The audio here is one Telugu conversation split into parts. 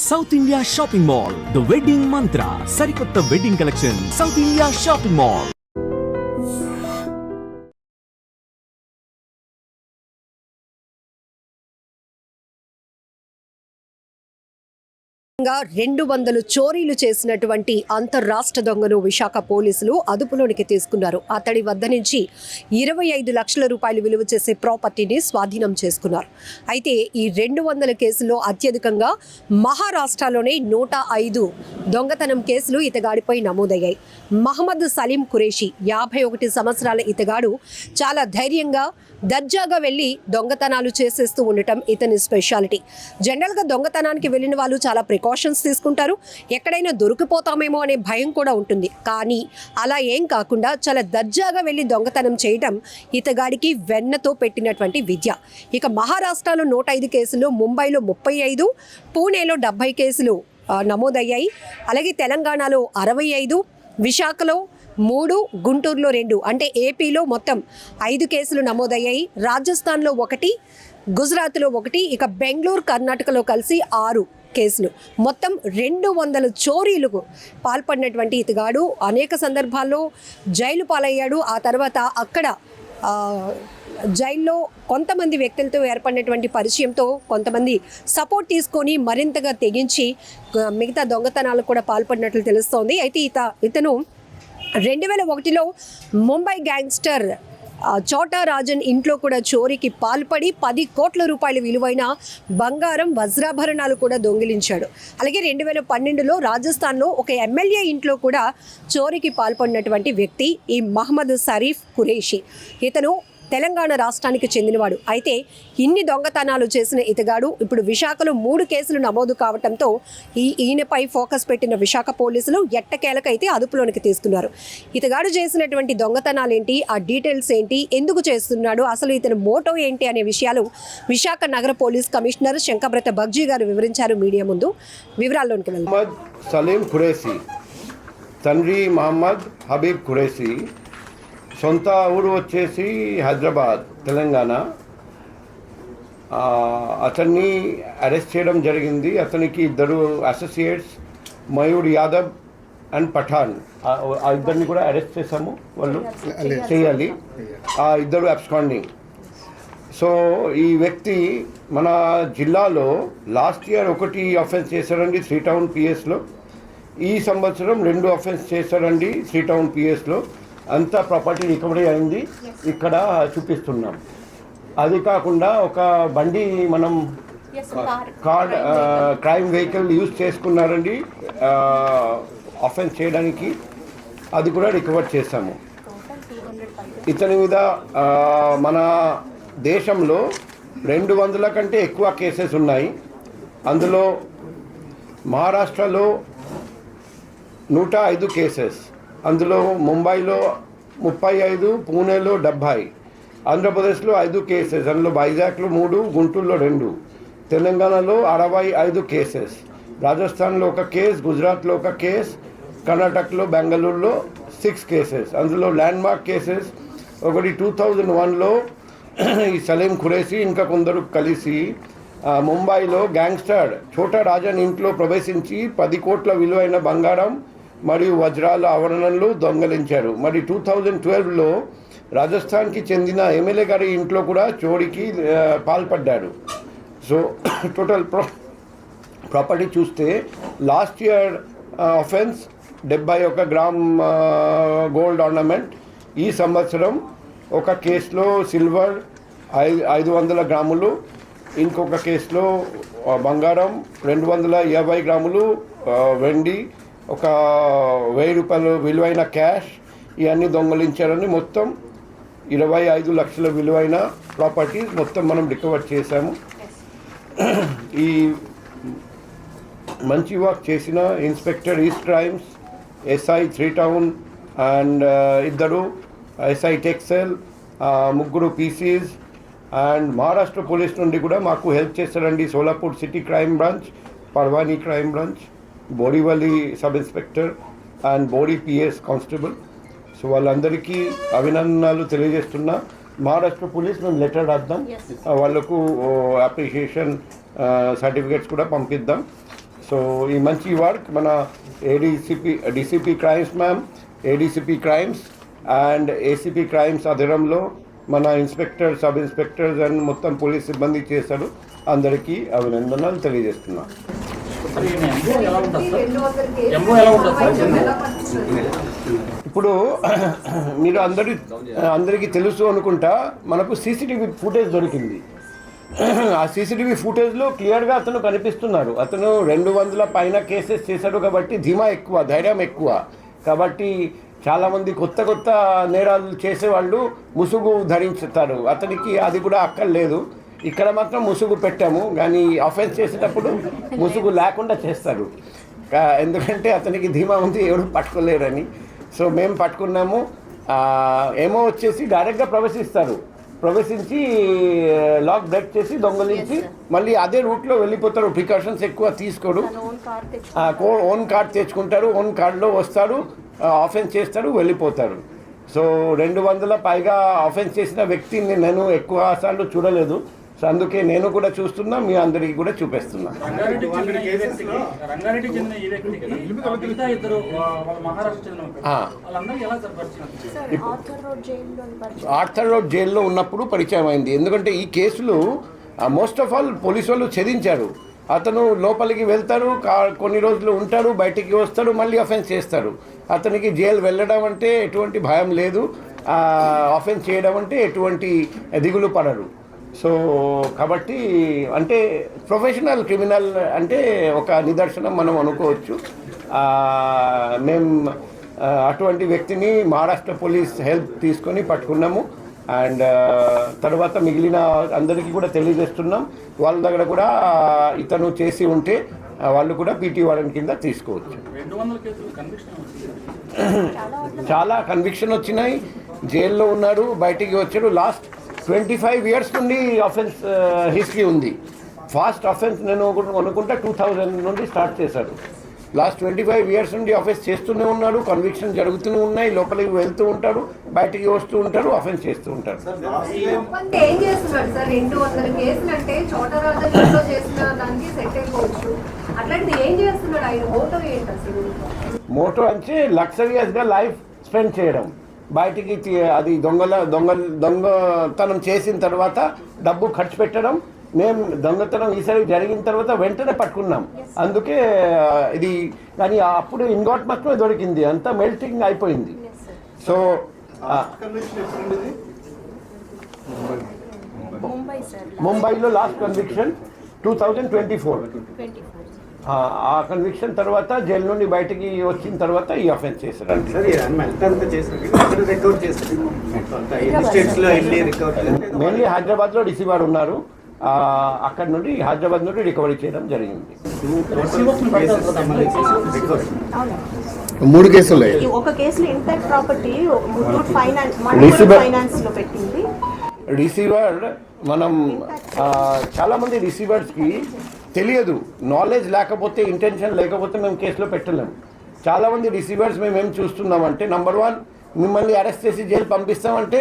South India shopping mall, the wedding మంత్ర, సరికొత్త wedding collection, south India shopping mall. గా 200 చోరీలు చేసినటువంటి అంతర్రాష్ట్ర దొంగను విశాఖ పోలీసులు అదుపులోనికి తీసుకున్నారు. అతడి వద్ద నుంచి 25 లక్షల రూపాయలు విలువ చేసే ప్రాపర్టీని స్వాధీనం చేసుకున్నారు. అయితే ఈ 200 కేసుల్లో అత్యధికంగా మహారాష్ట్రలోనే 105 దొంగతనం కేసులు ఇతగాడిపై నమోదయ్యాయి. మహమ్మద్ సలీం ఖురేషి 51 సంవత్సరాల ఇతగాడు చాలా ధైర్యంగా దర్జాగా వెళ్ళి దొంగతనాలు చేసేస్తూ ఉండటం ఇతని స్పెషాలిటీ. జనరల్గా దొంగతనానికి వెళ్ళిన వాళ్ళు చాలా ప్రికాషన్స్ తీసుకుంటారు, ఎక్కడైనా దొరికిపోతామేమో అనే భయం కూడా ఉంటుంది. కానీ అలా ఏం కాకుండా చాలా దర్జాగా వెళ్ళి దొంగతనం చేయటం ఇతగాడికి వెన్నతో పెట్టినటువంటి విద్య. ఇక మహారాష్ట్రలో 105 కేసులు, ముంబైలో 35, పూణేలో 70 కేసులు నమోదయ్యాయి. అలాగే తెలంగాణలో 65, విశాఖలో 3, గుంటూరులో 2, అంటే ఏపీలో మొత్తం 5 కేసులు నమోదయ్యాయి. రాజస్థాన్లో 1, గుజరాత్లో 1, ఇక బెంగళూరు, కర్ణాటకలో కలిసి 6 కేసులు. మొత్తం 200 చోరీలకు పాల్పడినటువంటి ఇతగాడు అనేక సందర్భాల్లో జైలు పాలయ్యాడు. ఆ తర్వాత అక్కడ జైల్లో కొంతమంది వ్యక్తులతో ఏర్పడినటువంటి పరిచయంతో కొంతమంది సపోర్ట్ తీసుకొని మరింతగా తెగించి మిగతా దొంగతనాలకు కూడా పాల్పడినట్లు తెలుస్తోంది. అయితే ఇతను 2001లో ముంబై గ్యాంగ్స్టర్ చోటా రాజన్ ఇంట్లో కూడా చోరీకి పాల్పడి 10 కోట్ల రూపాయల విలువైన బంగారం, వజ్రాభరణాలు కూడా దొంగిలించాడు. అలాగే 2012లో రాజస్థాన్లో ఒక ఎమ్మెల్యే ఇంట్లో కూడా చోరీకి పాల్పడినటువంటి వ్యక్తి ఈ మహమ్మద్ సరీఫ్ ఖురేషి. ఇతను తెలంగాణ రాష్ట్రానికి చెందినవాడు. అయితే ఇన్ని దొంగతనాలు చేసిన ఇతగాడు ఇప్పుడు విశాఖలో 3 కేసులు నమోదు కావడంతో ఈయనపై ఫోకస్ పెట్టిన విశాఖ పోలీసులు ఎట్టకేలకైతే అదుపులోనికి తీసుకున్నారు. ఇతగాడు చేసినటువంటి దొంగతనాలు ఏంటి, ఆ డీటెయిల్స్ ఏంటి, ఎందుకు చేస్తున్నాడు, అసలు ఇతని మోటో ఏంటి అనే విషయాలు విశాఖ నగర పోలీస్ కమిషనర్ శంకబ్రత బగ్జీ గారు వివరించారు మీడియా ముందు. వివరాల్లోనికి వెళ్దాం. మహమ్మద్ సలీం ఖురేషి, తండ్రి మహమ్మద్ హబీబ్ ఖురేషి, సొంత ఊరు వచ్చేసి హైదరాబాద్, తెలంగాణ. అతన్ని అరెస్ట్ చేయడం జరిగింది. అతనికి 2 అసోసియేట్స్, మయూర్ యాదవ్ అండ్ పఠాన్, ఆ ఇద్దరిని కూడా అరెస్ట్ చేశాము. వాళ్ళు చేయాలి, ఆ 2 అబ్స్కాండింగ్. సో ఈ వ్యక్తి మన జిల్లాలో లాస్ట్ ఇయర్ 1 అఫెన్స్ చేశారండి, 3 టౌన్ పిఎస్లో. ఈ సంవత్సరం 2 అఫెన్స్ చేశారండి, 3 టౌన్ పిఎస్లో. అంతా ప్రాపర్టీ రికవరీ అయింది, ఇక్కడ చూపిస్తున్నాం. అది కాకుండా ఒక బండి మనం క్రైమ్ వెహికల్ యూజ్ చేసుకున్నారండి అఫెన్స్ చేయడానికి, అది కూడా రికవర్ చేశాము. ఇతని మీద మన దేశంలో 200 కంటే ఎక్కువ కేసెస్ ఉన్నాయి. అందులో మహారాష్ట్రలో 105 కేసెస్, అందులో ముంబైలో 35, పూణేలో 70, ఆంధ్రప్రదేశ్లో 5 కేసెస్, అందులో వైజాగ్లో 3, గుంటూరులో 2, తెలంగాణలో 65 కేసెస్, రాజస్థాన్లో 1 కేసు, గుజరాత్లో 1 కేసు, కర్ణాటకలో బెంగళూరులో 6 కేసెస్. అందులో ల్యాండ్మార్క్ కేసెస్ ఒకటి 2001లో ఈ సలీం ఖురేషి ఇంకా కొందరు కలిసి ముంబైలో గ్యాంగ్స్టర్ చోటా రాజన్ ఇంట్లో ప్రవేశించి 10 కోట్ల విలువైన బంగారం మరియు వజ్రాల ఆవరణలు దొంగలించారు. మరి 2012లో రాజస్థాన్కి చెందిన ఎమ్మెల్యే గారి ఇంట్లో కూడా చోరీకి పాల్పడ్డాడు. సో టోటల్ ప్రాపర్టీ చూస్తే last year offence 71 gram gold ornament, ఈ సంవత్సరం ఒక కేసులో సిల్వర్ 500 గ్రాములు, ఇంకొక కేసులో బంగారం 220 గ్రాములు, వెండి, ఒక 1000 రూపాయలు విలువైన క్యాష్, ఇవన్నీ దొంగలించారని మొత్తం 25 లక్షల విలువైన ప్రాపర్టీస్ మొత్తం మనం రికవర్ చేశాము. ఈ మంచి వర్క్ చేసిన inspector east crimes, SI 3 town and 2 SI tech cell, 3 PCs and Maharashtra police నుండి కూడా మాకు హెల్ప్ చేస్తారండి. Solapur city crime branch, Parbhani crime branch, Borivali sub inspector and బోడి పిఎస్ కానిస్టేబుల్. సో వాళ్ళందరికీ అభినందనలు తెలియజేస్తున్నా. మహారాష్ట్ర పోలీస్ మేము లెటర్ రాద్దాం, వాళ్ళకు అప్రిషియేషన్ సర్టిఫికేట్స్ కూడా పంపిద్దాం. సో ఈ మంచి వర్క్ మన DCP crimes ma'am, ADCP crimes and ACP crimes ఆధ్వర్యంలో మన ఇన్స్పెక్టర్, సబ్ ఇన్స్పెక్టర్స్ అండ్ మొత్తం పోలీస్ సిబ్బంది చేశారు. అందరికీ అభినందనలు తెలియజేస్తున్నాను. ఇప్పుడు మీరు అందరికీ తెలుసు అనుకుంటా, మనకు సీసీటీవీ ఫుటేజ్ దొరికింది. ఆ సీసీటీవీ ఫుటేజ్లో క్లియర్గా అతను కనిపిస్తున్నారు. అతను 200 పైన కేసెస్ చేశాడు కాబట్టి ధీమా ఎక్కువ, ధైర్యం ఎక్కువ. కాబట్టి చాలామంది కొత్త నేరాలు చేసేవాళ్ళు ముసుగు ధరించుతారు. అతనికి అది కూడా అక్కర్లేదు. ఇక్కడ మాత్రం ముసుగు పెట్టాము, కానీ అఫెన్స్ చేసేటప్పుడు ముసుగు లేకుండా చేస్తారు. ఎందుకంటే అతనికి ధీమా ఉంది, ఎవరు పట్టుకోలేరని. సో మేము పట్టుకున్నాము. ఏమో వచ్చేసి డైరెక్ట్గా ప్రవేశించి లాక్ బ్రేక్ చేసి దొంగలించి మళ్ళీ అదే రూట్లో వెళ్ళిపోతారు. ప్రికాషన్స్ ఎక్కువ తీసుకోరు. ఓన్ కార్డ్ తెచ్చుకుంటారు, ఓన్ కార్డులో వస్తారు, ఆఫెన్స్ చేస్తారు, వెళ్ళిపోతారు. సో 200 పైగా ఆఫెన్స్ చేసిన వ్యక్తిని నేను ఎక్కువ సార్లు చూడలేదు. సో అందుకే నేను కూడా చూస్తున్నా, మీ అందరికీ కూడా చూపిస్తున్నా. ఆర్థర్ రోడ్ జైల్లో ఉన్నప్పుడు పరిచయం అయింది. ఎందుకంటే ఈ కేసులు మోస్ట్ ఆఫ్ ఆల్ పోలీసు వాళ్ళు ఛేదించారు. అతను లోపలికి వెళ్తారు, కొన్ని రోజులు ఉంటారు, బయటికి వస్తాడు, మళ్ళీ అఫెన్స్ చేస్తారు. అతనికి జైలు వెళ్ళడం అంటే ఎటువంటి భయం లేదు, అఫెన్స్ చేయడం అంటే ఎటువంటి దిగులు పడరు. సో కాబట్టి అంటే ప్రొఫెషనల్ క్రిమినల్ అంటే ఒక నిదర్శనం మనం అనుకోవచ్చు. మేము అటువంటి వ్యక్తిని మహారాష్ట్ర పోలీస్ హెల్ప్ తీసుకొని పట్టుకున్నాము. అండ్ తర్వాత మిగిలిన అందరికీ కూడా తెలియజేస్తున్నాం. వాళ్ళ దగ్గర కూడా ఇతను చేసి ఉంటే వాళ్ళు కూడా పీటీ వారెంట్ కింద తీసుకోవచ్చు. చాలా కన్విక్షన్ వచ్చినాయి. జైల్లో ఉన్నారు, బయటికి వచ్చారు. లాస్ట్ 25 years నుండి అఫెన్స్ హిస్టరీ ఉంది. ఫాస్ట్ అఫెన్స్ నేను అనుకుంటా 2000 నుండి స్టార్ట్ చేశారు. లాస్ట్ 25 years నుండి అఫెన్స్ చేస్తూనే ఉన్నాడు. కన్విక్షన్ జరుగుతూనే ఉన్నాయి. లోపలికి వెళ్తూ ఉంటాడు, బయటికి వస్తూ ఉంటారు, అఫెన్స్ చేస్తూ ఉంటారు. ఏం చేస్తున్నాడు సార్? 200 కేసులు అంటే చోటరాజంలో చేసిన దానికి సెట్ అయిపోవచ్చు. అట్లాంటిది ఏం చేస్తున్నాడు? ఆయన మోటో ఏంటి అసలు? మోటో అంటే లగ్జరియస్గా లైఫ్ స్పెండ్ చేయడం. బయటికి అది దొంగతనం చేసిన తర్వాత డబ్బు ఖర్చు పెట్టడం. మేము దొంగతనం ఈసారి జరిగిన తర్వాత వెంటనే పట్టుకున్నాం. అందుకే ఇది కానీ అప్పుడు ఇంగోట్ మాత్రమే దొరికింది, అంతా మెల్టింగ్ అయిపోయింది. సో ముంబైలో లాస్ట్ కన్విక్షన్ 2024. ఆ కన్విక్షన్ తర్వాత జైలు నుండి బయటికి వచ్చిన తర్వాత ఈ అఫెన్స్ చేశారండి. మెయిన్లీ హైదరాబాద్లో రిసీవర్ ఉన్నారు. అక్కడ నుండి హైదరాబాద్ నుండి రికవరీ చేయడం జరిగింది. 3 కేసులు. ఒక కేసులో ఇంటాక్ట్ ప్రాపర్టీ ముత్తూట్ ఫైనాన్స్ లో పెట్టింది. రిసీవర్ మనం చాలామంది రిసీవర్స్కి తెలియదు, నాలెడ్జ్ లేకపోతే, ఇంటెన్షన్ లేకపోతే మేము కేసులో పెట్టలేము. చాలామంది రిసీవర్స్ మేము ఏం చూస్తున్నామంటే, నెంబర్ 1 మిమ్మల్ని అరెస్ట్ చేసి జైలు పంపిస్తామంటే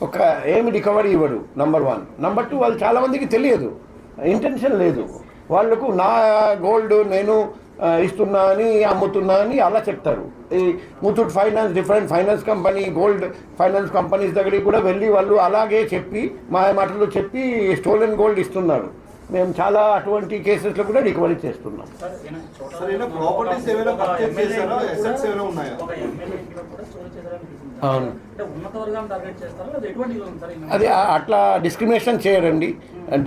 ఒక ఏమి రికవరీ ఇవ్వరు, నెంబర్ 1. నెంబర్ 2 వాళ్ళు చాలామందికి తెలియదు, ఇంటెన్షన్ లేదు. వాళ్ళకు నా గోల్డ్ నేను ఇస్తున్నా అని, అమ్ముతున్నా అని అలా చెప్తారు. ఈ Muthoot finance, different finance company, gold finance companies దగ్గరికి కూడా వెళ్ళి వాళ్ళు అలాగే చెప్పి, మా మాటలు చెప్పి స్టోలెన్ గోల్డ్ ఇస్తున్నారు. మేము చాలా అటువంటి కేసెస్లో కూడా రికవరీ చేస్తున్నాం. అవును, అది అట్లా డిస్క్రిమినేషన్ చేయరండి.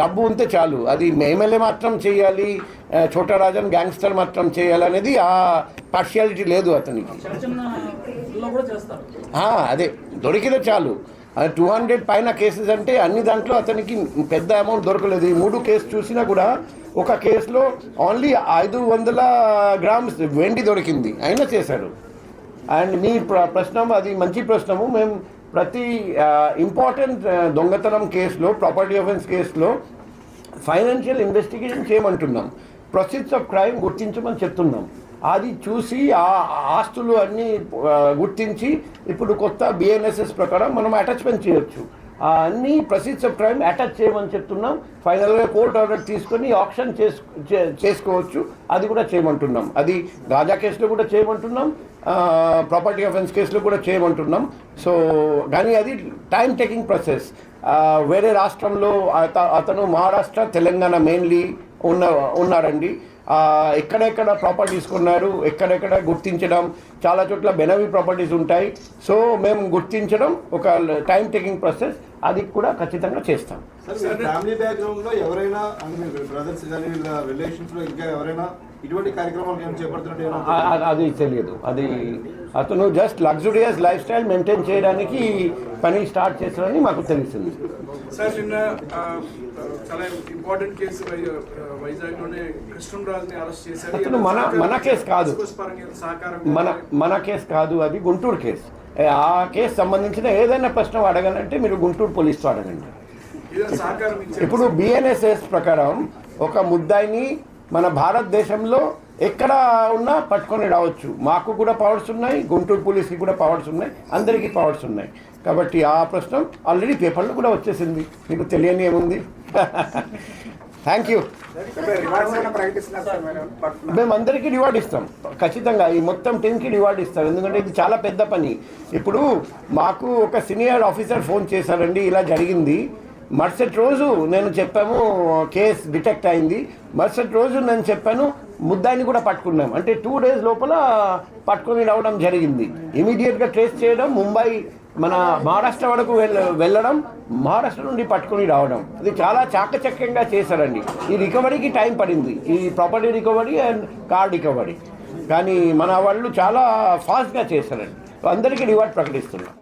డబ్బు ఉంటే చాలు, అది ఎమ్మెల్యే మాత్రం చేయాలి, ఛోటా రాజన్ గ్యాంగ్స్టర్ మాత్రం చేయాలి అనేది ఆ పార్షియాలిటీ లేదు అతనికి. అదే దొరికితే చాలు. 200 పైన కేసెస్ అంటే అన్ని దాంట్లో అతనికి పెద్ద అమౌంట్ దొరకలేదు. ఈ 3 కేసు చూసినా కూడా ఒక కేసులో ఓన్లీ 500 grams వెండి దొరికింది, అయినా చేశారు. అండ్ మీ ప్రశ్న అది మంచి ప్రశ్నము. మేము ప్రతి ఇంపార్టెంట్ దొంగతనం కేసులో, ప్రాపర్టీ అఫెన్స్ కేసులో ఫైనాన్షియల్ ఇన్వెస్టిగేషన్ చేయమంటున్నాం, ప్రొసీడ్స్ ఆఫ్ క్రైమ్ గుర్తించమని చెప్తున్నాం. అది చూసి ఆ ఆస్తులు అన్నీ గుర్తించి ఇప్పుడు కొత్త BNSS ప్రకారం మనం అటాచ్మెంట్ చేయొచ్చు. అన్ని ప్రొసీడ్స్ ఆఫ్ క్రైమ్ అటాచ్ చేయమని చెప్తున్నాం. ఫైనల్గా కోర్ట్ ఆర్డర్ తీసుకొని ఆప్షన్ చేసుకోవచ్చు, అది కూడా చేయమంటున్నాం. అది గాజా కేసులో కూడా చేయమంటున్నాం, ప్రాపర్టీ అఫెన్స్ కేసులో కూడా చేయమంటున్నాం. సో కానీ అది టైం టేకింగ్ ప్రాసెస్. వేరే రాష్ట్రంలో అతను మహారాష్ట్ర, తెలంగాణ మెయిన్లీ ఉన్నారండి. ఎక్కడెక్కడ ప్రాపర్టీస్ కొన్నారు, ఎక్కడెక్కడ గుర్తించడం, చాలా చోట్ల బెనవి ప్రాపర్టీస్ ఉంటాయి. సో మేము గుర్తించడం ఒక టైం టేకింగ్ ప్రాసెస్, అది కూడా ఖచ్చితంగా చేస్తాం. ఫ్యామిలీ బ్యాక్గ్రౌండ్ లో ఎవరైనా బ్రదర్స్ కానీ రిలేషన్స్ లో ఇంకా ఎవరైనా ఇటువంటి కార్యక్రమాలు చేపడుతున్నట్టు అది తెలియదు. అది అతను just luxurious life style maintain చేయడానికి పని స్టార్ట్ చేస్తారని మాకు తెలిసింది. సార్ నిన్న చాలా ఇంపార్టెంట్ కేసు వైజాగ్లోనే కృష్ణరాజుని అరెస్ట్ చేశారు. అతను మన కేసు కాదు, మన కేసు కాదు, అది గుంటూరు కేసు. ఆ కేసు సంబంధించిన ఏదైనా ప్రశ్న అడగాలంటే మీరు గుంటూరు పోలీసుతో అడగండి. ఇప్పుడు బిఎన్ఎస్ఎస్ ప్రకారం ఒక ముద్దాయిని మన భారతదేశంలో ఎక్కడ ఉన్నా పట్టుకొని రావచ్చు. మాకు కూడా పవర్స్ ఉన్నాయి, గుంటూరు పోలీస్కి కూడా పవర్స్ ఉన్నాయి, అందరికీ పవర్స్ ఉన్నాయి. కాబట్టి ఆ ప్రశ్న ఆల్రెడీ పేపర్లో కూడా వచ్చేసింది, మీకు తెలియని ఏముంది. Thank you. మేము అందరికీ రివార్డ్ ఇస్తాం ఖచ్చితంగా, ఈ మొత్తం టీంకి రివార్డ్ ఇస్తాం, ఎందుకంటే ఇది చాలా పెద్ద పని. ఇప్పుడు మాకు ఒక సీనియర్ ఆఫీసర్ ఫోన్ చేశారండి, ఇలా జరిగింది. మరుసటి రోజు నేను చెప్పాము కేసు డిటెక్ట్ అయింది, మరుసటి రోజు నేను చెప్పాను ముద్దాయిని కూడా పట్టుకున్నాం. అంటే 2 days లోపల పట్టుకొని రావడం జరిగింది. ఇమీడియట్గా ట్రేస్ చేయడం, ముంబై మన మహారాష్ట్ర వరకు వెళ్ళడం, మహారాష్ట్ర నుండి పట్టుకొని రావడం, ఇది చాలా చాకచక్యంగా చేశారండి. ఈ రికవరీకి టైం పడింది, ఈ property recovery and car recovery, కానీ మన వాళ్ళు చాలా ఫాస్ట్గా చేశారండి. అందరికీ రివార్డ్ ప్రకటిస్తున్నాం.